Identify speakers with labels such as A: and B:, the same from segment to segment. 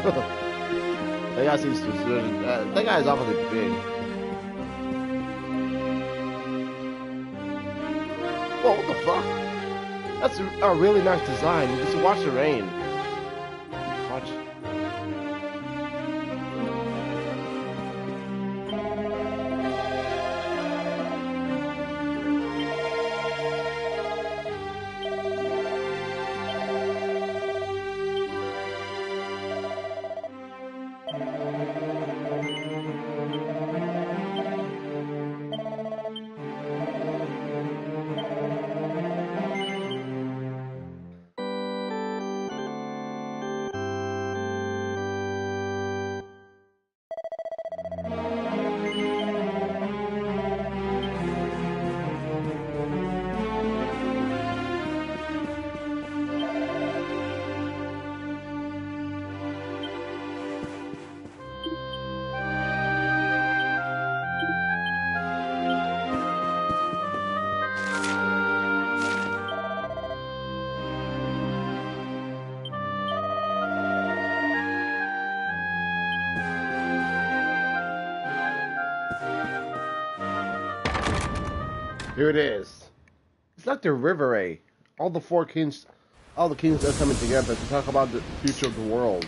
A: That guy seems too good. That guy is awfully big. Whoa, what the fuck? That's a really nice design. Just watch the rain. Watch. Here it is. It's like the River A. All the kings are coming together to talk about the future of the world.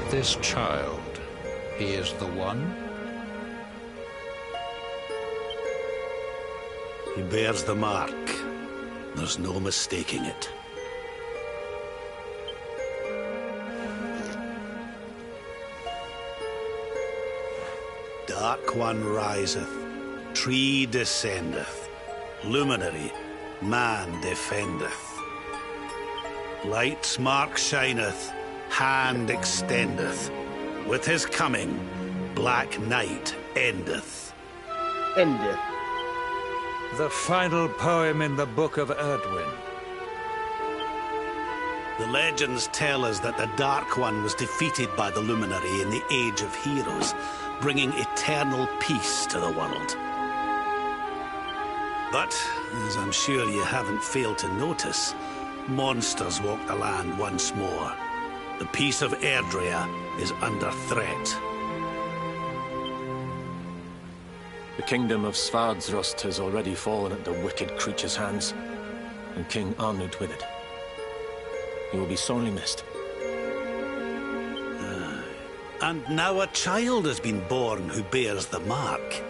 B: This child, he is the one?
C: He bears the mark. There's no mistaking it. Dark One riseth, tree descendeth, luminary, man defendeth. Light's mark shineth, hand extendeth. With his coming, black night endeth.
A: Endeth.
B: The final poem in the Book of Erdwin.
C: The legends tell us that the Dark One was defeated by the Luminary in the Age of Heroes, bringing eternal peace to the world. But, as I'm sure you haven't failed to notice, monsters walk the land once more. The peace of Erdrea is under threat.
D: The kingdom of Svardsrust has already fallen at the wicked creature's hands, and King Arnud with it. He will be sorely missed.
C: And now a child has been born who bears the mark.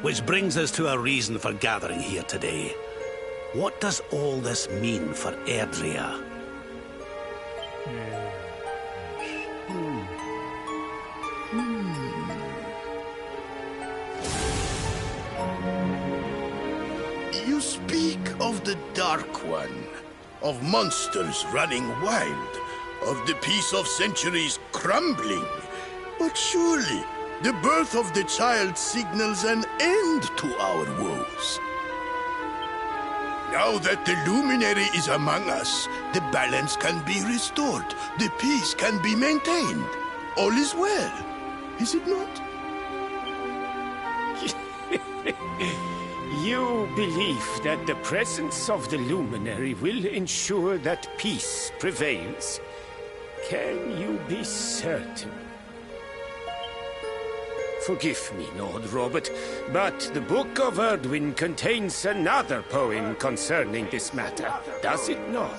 C: Which brings us to a reason for gathering here today. What does all this mean for Erdrea?
E: You speak of the Dark One, of monsters running wild, of the peace of centuries crumbling. But surely, the birth of the child signals an end to our woes. Now that the Luminary is among us, the balance can be restored, the peace can be maintained. All is well, is it not?
F: You believe that the presence of the Luminary will ensure that peace prevails. Can you be certain? Forgive me, Lord Robert, but the Book of Erdwin contains another poem concerning this matter, does it not?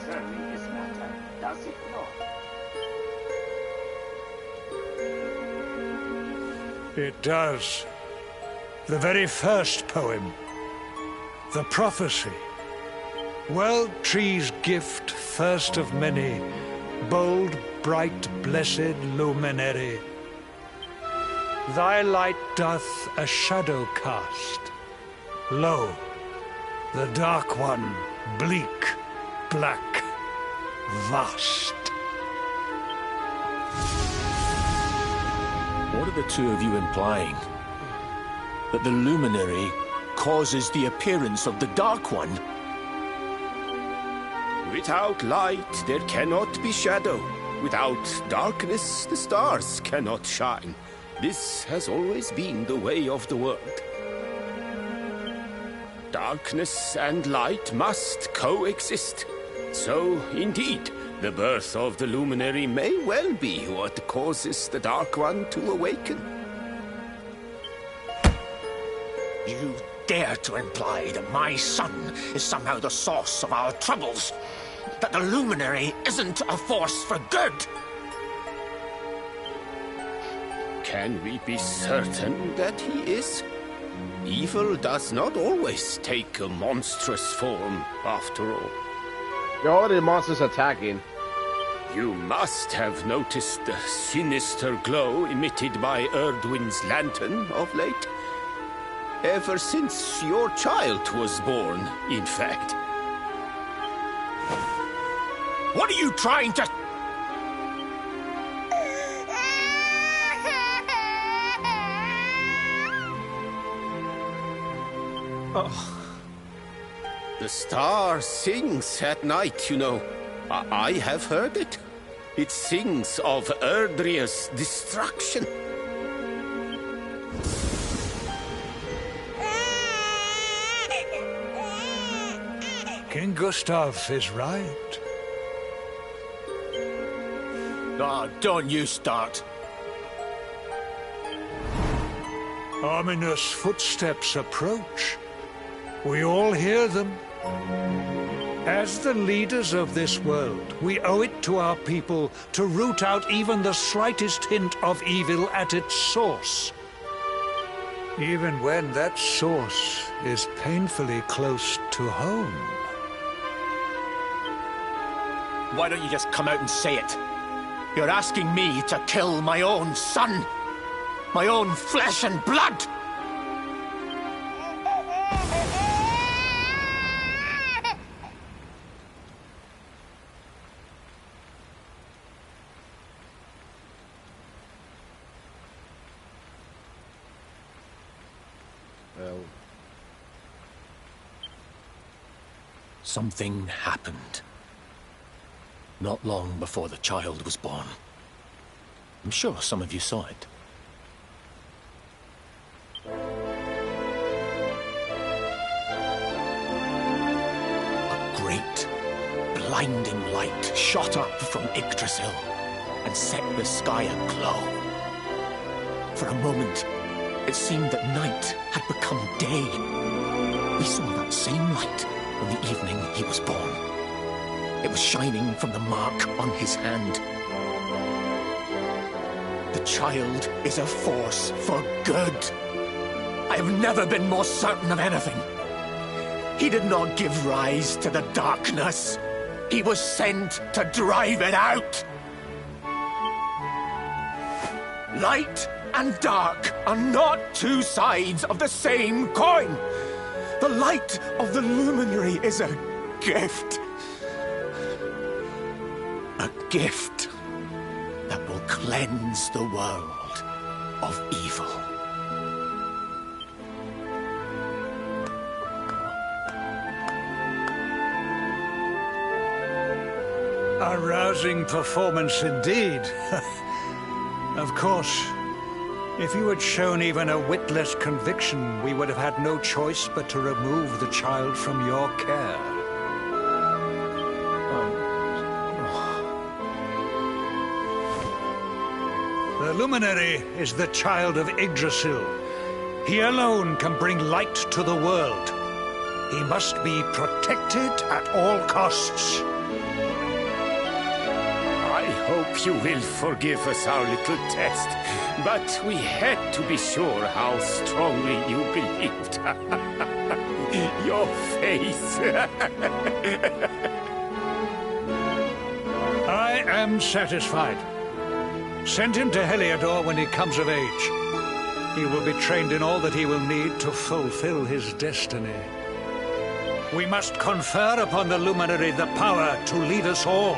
B: It does. The very first poem. The prophecy. Well, tree's gift, first of many, bold, bright, blessed luminary. Thy light doth a shadow cast. Lo, the Dark One, bleak, black, vast.
D: What are the two of you implying? That the Luminary causes the appearance of the Dark One?
F: Without light, there cannot be shadow. Without darkness, the stars cannot shine. This has always been the way of the world. Darkness and light must coexist. So, indeed, the birth of the Luminary may well be what causes the Dark One to awaken.
G: You dare to imply that my son is somehow the source of our troubles? That the Luminary isn't a force for good?
F: Can we be certain that he is? Evil does not always take a monstrous form, after all.
A: There are already monsters attacking.
F: You must have noticed the sinister glow emitted by Erdwin's lantern of late. Ever since your child was born, in fact.
G: What are you trying to...
F: Oh. The star sings at night, you know. I have heard it. It sings of Erdria's destruction.
B: King Gustav is right.
G: Oh, don't you start.
B: Ominous footsteps approach. We all hear them. As the leaders of this world, we owe it to our people to root out even the slightest hint of evil at its source. Even when that source is painfully close to home.
G: Why don't you just come out and say it? You're asking me to kill my own son. My own flesh and blood.
D: Something happened. Not long before the child was born. I'm sure some of you saw it.
G: A great, blinding light shot up from Yggdrasil and set the sky aglow. For a moment, it seemed that night had become day. We saw that same light on the evening he was born. It was shining from the mark on his hand. The child is a force for good. I have never been more certain of anything. He did not give rise to the darkness. He was sent to drive it out. Light and dark are not two sides of the same coin. The light of the Luminary is a gift. A gift that will cleanse the world of evil.
B: A rousing performance indeed. Of course, if you had shown even a whit less conviction, we would have had no choice but to remove the child from your care. The Luminary is the child of Yggdrasil. He alone can bring light to the world. He must be protected at all costs.
F: I hope you will forgive us our little test, but we had to be sure how strongly you believed. Your face.
B: I am satisfied. Send him to Heliodor when he comes of age. He will be trained in all that he will need to fulfill his destiny. We must confer upon the Luminary the power to lead us all.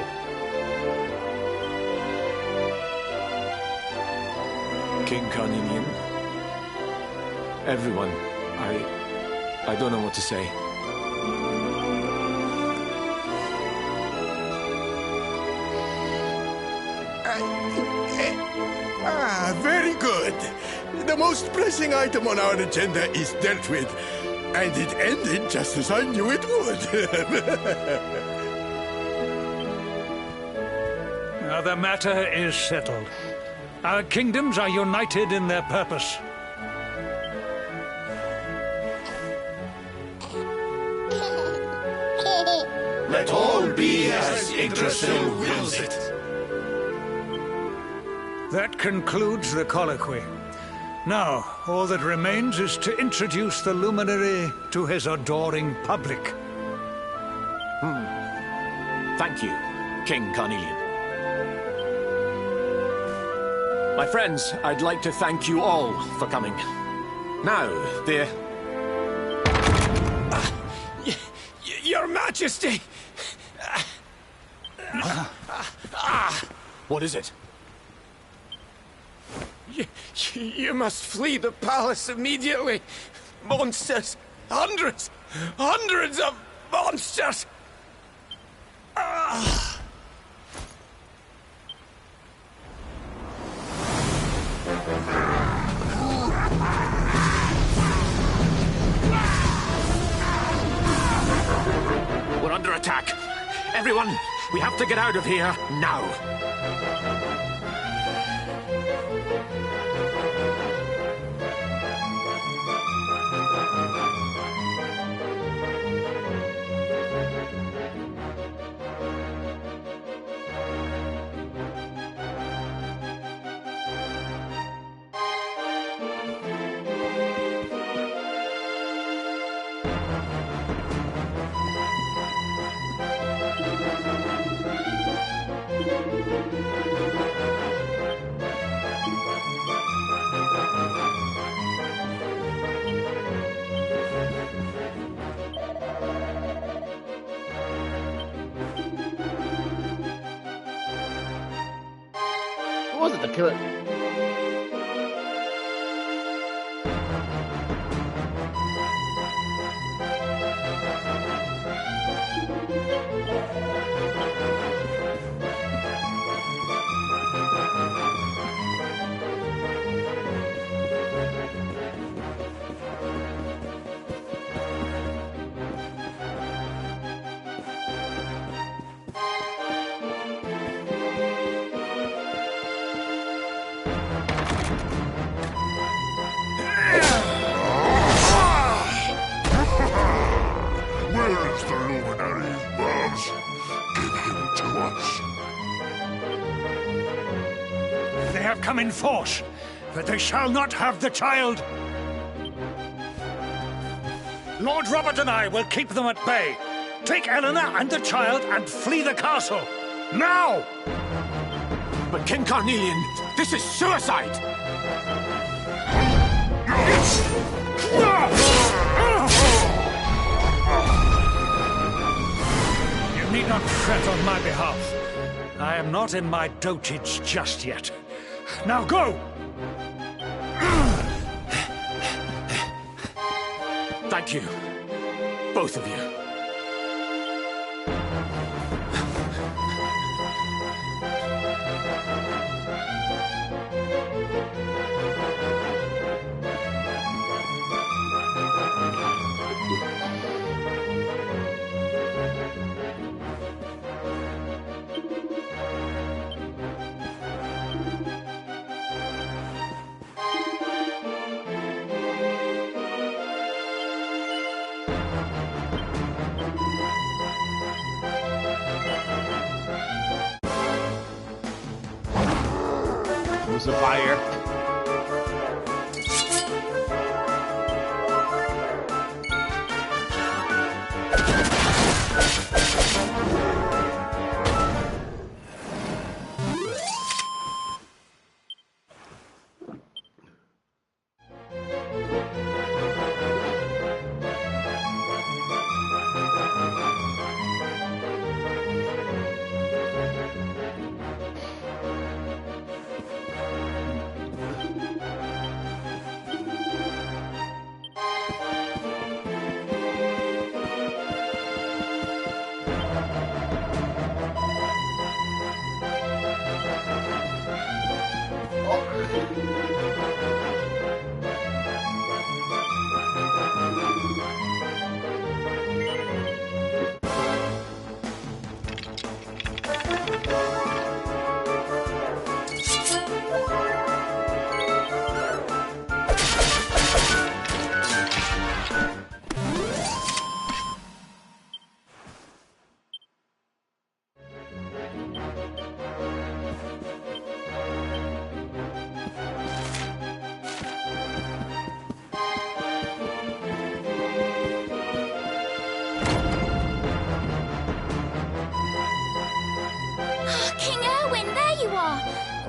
D: King Carnelian, everyone, I don't know what to say.
E: Very good. The most pressing item on our agenda is dealt with, and it ended just as I knew it would.
B: Now the matter is settled. Our kingdoms are united in their purpose.
E: Let all be as Yggdrasil wills it.
B: That concludes the colloquy. Now, all that remains is to introduce the luminary to his adoring public.
G: Thank you, King Carnelian. My friends, I'd like to thank you all for coming. Now, dear...
F: Your Majesty!
G: What is it?
F: You must flee the palace immediately. Monsters! Hundreds of monsters!
G: We're under attack. Everyone, we have to get out of here now.
A: Who was it to kill it?
E: Where is the luminary, Babs? Give him to us.
B: They have come in force, but they shall not have the child. Lord Robert and I will keep them at bay. Take Eleanor and the child and flee the castle. Now!
G: But King Carnelian, this is suicide!
B: You need not fret on my behalf. I am not in my dotage just yet. Now go!
G: Thank you, both of you.
A: Use the fire.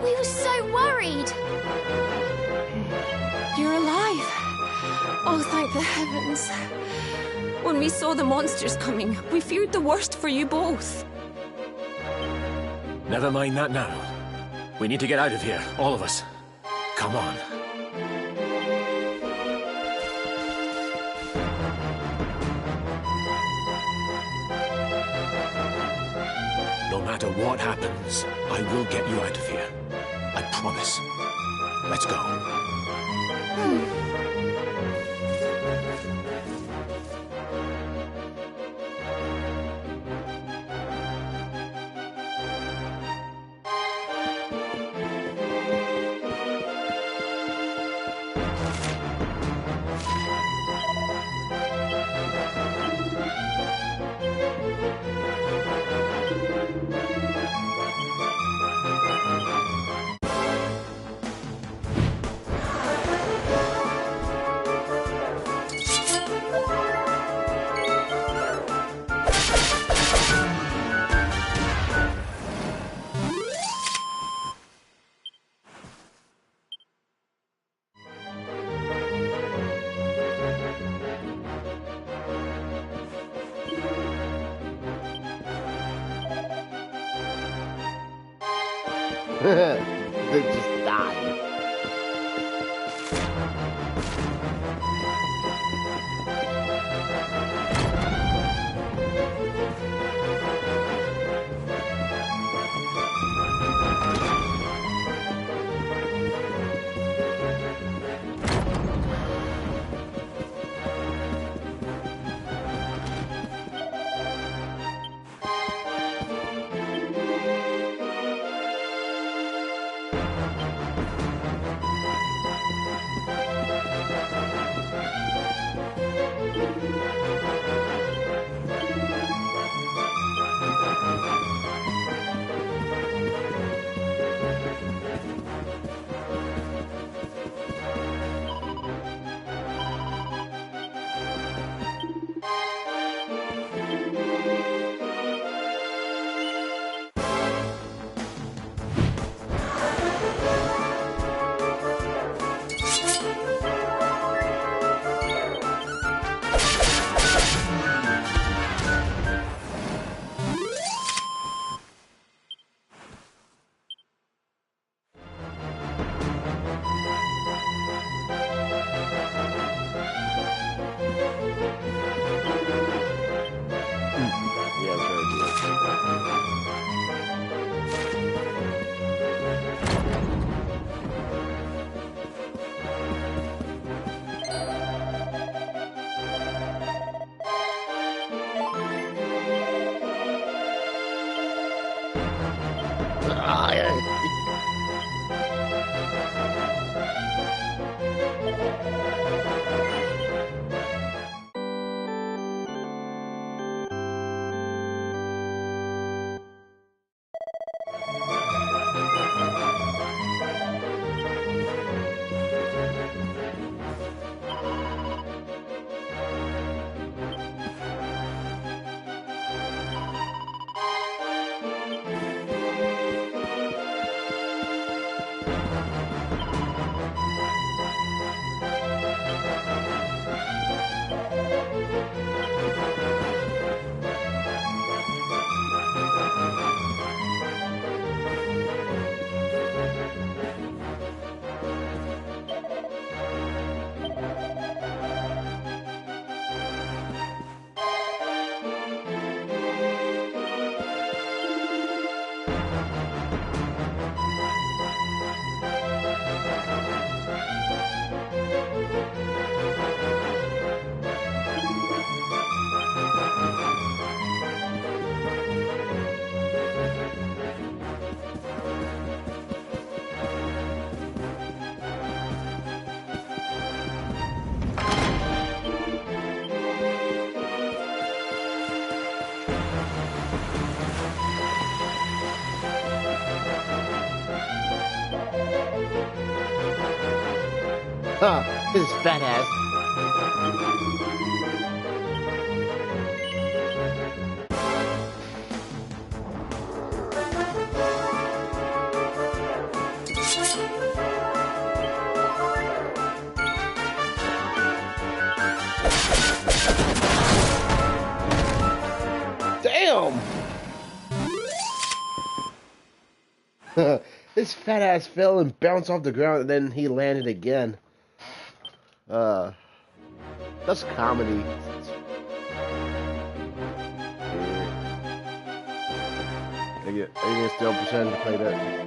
H: We were so worried.
I: You're alive. Oh, thank the heavens. When we saw the monsters coming, we feared the worst for you both.
D: Never mind that now. We need to get out of here, all of us. Come on. No matter what happens, I will get you out of here. I promise. Let's go.
A: They just died. Huh, his fat ass. Damn! This fat ass fell and bounced off the ground, and then he landed again. That's comedy. I get still pretend to play that.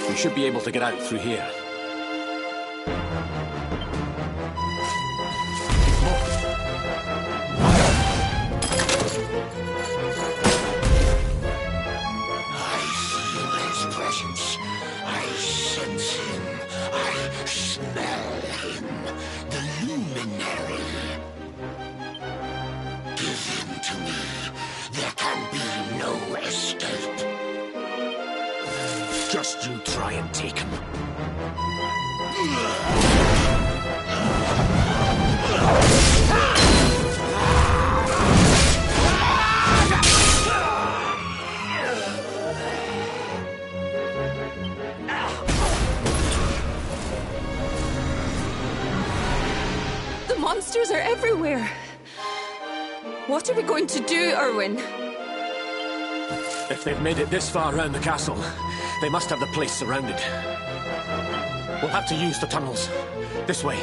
D: You should be able to get out through here.
E: I feel his presence. I sense him. I smell him. The luminary. Give him to me. There can be no escape.
G: Just you try and take him.
I: The monsters are everywhere. What are we going to do, Erwin?
D: If they've made it this far around the castle, they must have the place surrounded. We'll have to use the tunnels. This way.